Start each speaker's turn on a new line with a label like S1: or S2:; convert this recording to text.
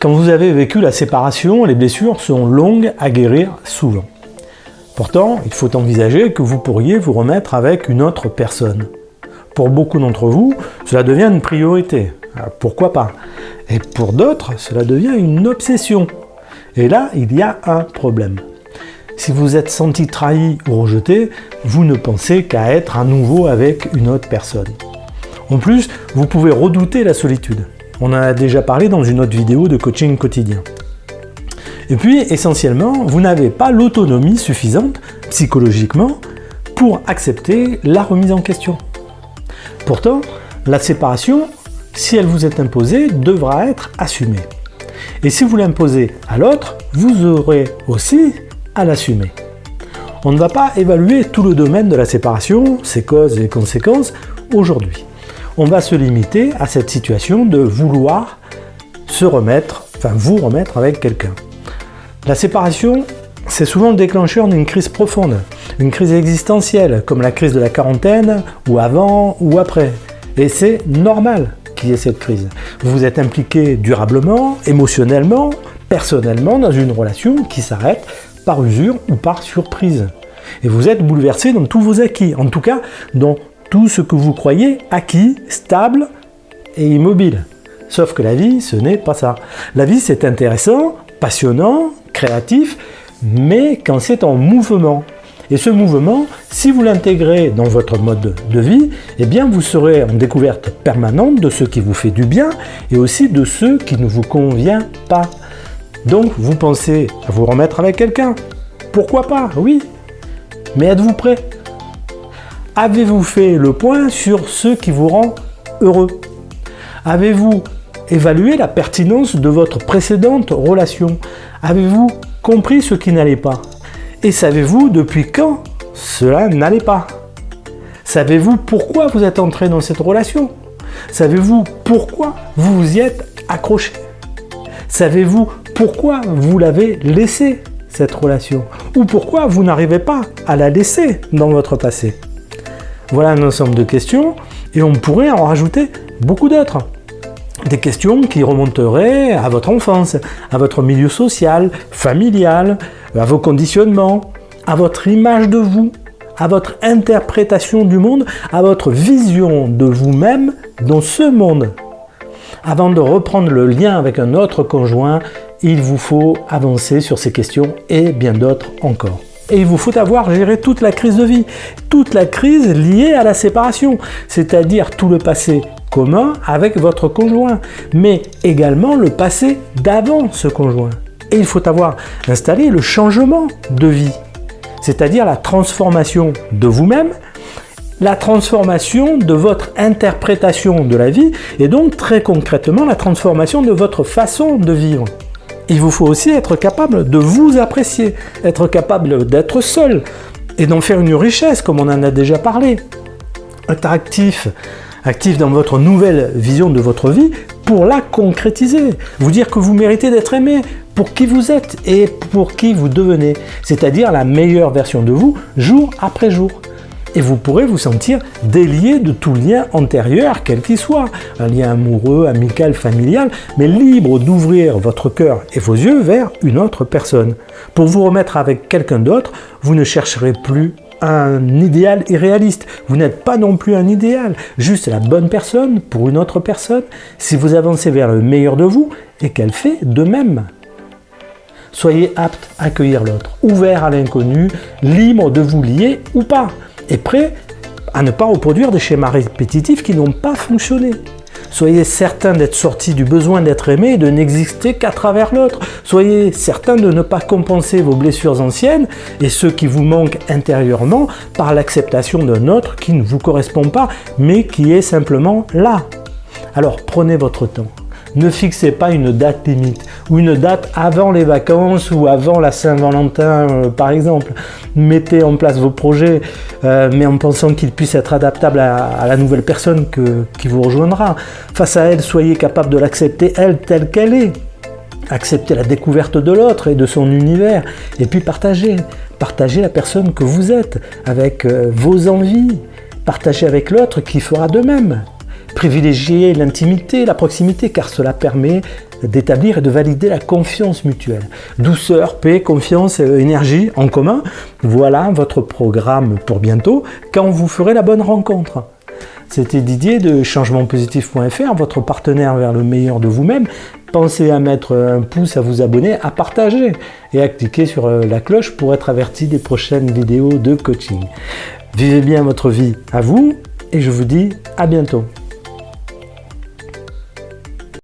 S1: Quand vous avez vécu la séparation, les blessures sont longues à guérir souvent. Pourtant, il faut envisager que vous pourriez vous remettre avec une autre personne. Pour beaucoup d'entre vous, cela devient une priorité. Alors, pourquoi pas? Et pour d'autres, cela devient une obsession. Et là, il y a un problème. Si vous êtes senti trahi ou rejeté, vous ne pensez qu'à être à nouveau avec une autre personne. En plus, vous pouvez redouter la solitude. On en a déjà parlé dans une autre vidéo de coaching quotidien. Et puis, essentiellement, vous n'avez pas l'autonomie suffisante, psychologiquement, pour accepter la remise en question. Pourtant, la séparation, si elle vous est imposée, devra être assumée. Et si vous l'imposez à l'autre, vous aurez aussi à l'assumer. On ne va pas évaluer tout le domaine de la séparation, ses causes et conséquences, aujourd'hui. On va se limiter à cette situation de vouloir vous remettre avec quelqu'un. La séparation, c'est souvent le déclencheur d'une crise profonde, une crise existentielle, comme la crise de la quarantaine, ou avant ou après. Et c'est normal qu'il y ait cette crise. Vous vous êtes impliqué durablement, émotionnellement, personnellement, dans une relation qui s'arrête par usure ou par surprise. Et vous êtes bouleversé dans tous vos acquis, en tout cas dans tout ce que vous croyez acquis, stable et immobile. Sauf que la vie, ce n'est pas ça. La vie, c'est intéressant, passionnant, créatif, mais quand c'est en mouvement. Et ce mouvement, si vous l'intégrez dans votre mode de vie, eh bien vous serez en découverte permanente de ce qui vous fait du bien et aussi de ce qui ne vous convient pas. Donc vous pensez à vous remettre avec quelqu'un. Pourquoi pas? Oui. Mais êtes-vous prêt? Avez-vous fait le point sur ce qui vous rend heureux? Avez-vous évalué la pertinence de votre précédente relation? Avez-vous compris ce qui n'allait pas? Et savez-vous depuis quand cela n'allait pas? Savez-vous pourquoi vous êtes entré dans cette relation? Savez-vous pourquoi vous vous y êtes accroché? Savez-vous pourquoi vous l'avez laissée, cette relation? Ou pourquoi vous n'arrivez pas à la laisser dans votre passé? Voilà un ensemble de questions et on pourrait en rajouter beaucoup d'autres. Des questions qui remonteraient à votre enfance, à votre milieu social, familial, à vos conditionnements, à votre image de vous, à votre interprétation du monde, à votre vision de vous-même dans ce monde. Avant de reprendre le lien avec un autre conjoint, il vous faut avancer sur ces questions et bien d'autres encore. Et il vous faut avoir géré toute la crise de vie, toute la crise liée à la séparation, c'est-à-dire tout le passé commun avec votre conjoint, mais également le passé d'avant ce conjoint. Et il faut avoir installé le changement de vie, c'est-à-dire la transformation de vous-même, la transformation de votre interprétation de la vie, et donc très concrètement la transformation de votre façon de vivre. Il vous faut aussi être capable de vous apprécier, être capable d'être seul et d'en faire une richesse comme on en a déjà parlé. Être actif dans votre nouvelle vision de votre vie pour la concrétiser. Vous dire que vous méritez d'être aimé pour qui vous êtes et pour qui vous devenez, c'est-à-dire la meilleure version de vous jour après jour. Et vous pourrez vous sentir délié de tout lien antérieur, quel qu'il soit, un lien amoureux, amical, familial, mais libre d'ouvrir votre cœur et vos yeux vers une autre personne. Pour vous remettre avec quelqu'un d'autre, vous ne chercherez plus un idéal irréaliste. Vous n'êtes pas non plus un idéal, juste la bonne personne pour une autre personne, si vous avancez vers le meilleur de vous et qu'elle fait de même. Soyez apte à accueillir l'autre, ouvert à l'inconnu, libre de vous lier ou pas, et prêt à ne pas reproduire des schémas répétitifs qui n'ont pas fonctionné. Soyez certain d'être sorti du besoin d'être aimé et de n'exister qu'à travers l'autre. Soyez certain de ne pas compenser vos blessures anciennes et ceux qui vous manquent intérieurement par l'acceptation d'un autre qui ne vous correspond pas, mais qui est simplement là. Alors prenez votre temps. Ne fixez pas une date limite ou une date avant les vacances ou avant la Saint-Valentin par exemple. Mettez en place vos projets mais en pensant qu'ils puissent être adaptables à la nouvelle personne qui vous rejoindra. Face à elle, soyez capable de l'accepter elle telle qu'elle est. Acceptez la découverte de l'autre et de son univers et puis partagez la personne que vous êtes avec vos envies. Partagez avec l'autre qui fera de même. Privilégiez l'intimité, la proximité, car cela permet d'établir et de valider la confiance mutuelle. Douceur, paix, confiance, énergie en commun, voilà votre programme pour bientôt, quand vous ferez la bonne rencontre. C'était Didier de changementpositif.fr, votre partenaire vers le meilleur de vous-même. Pensez à mettre un pouce, à vous abonner, à partager et à cliquer sur la cloche pour être averti des prochaines vidéos de coaching. Vivez bien votre vie à vous et je vous dis à bientôt.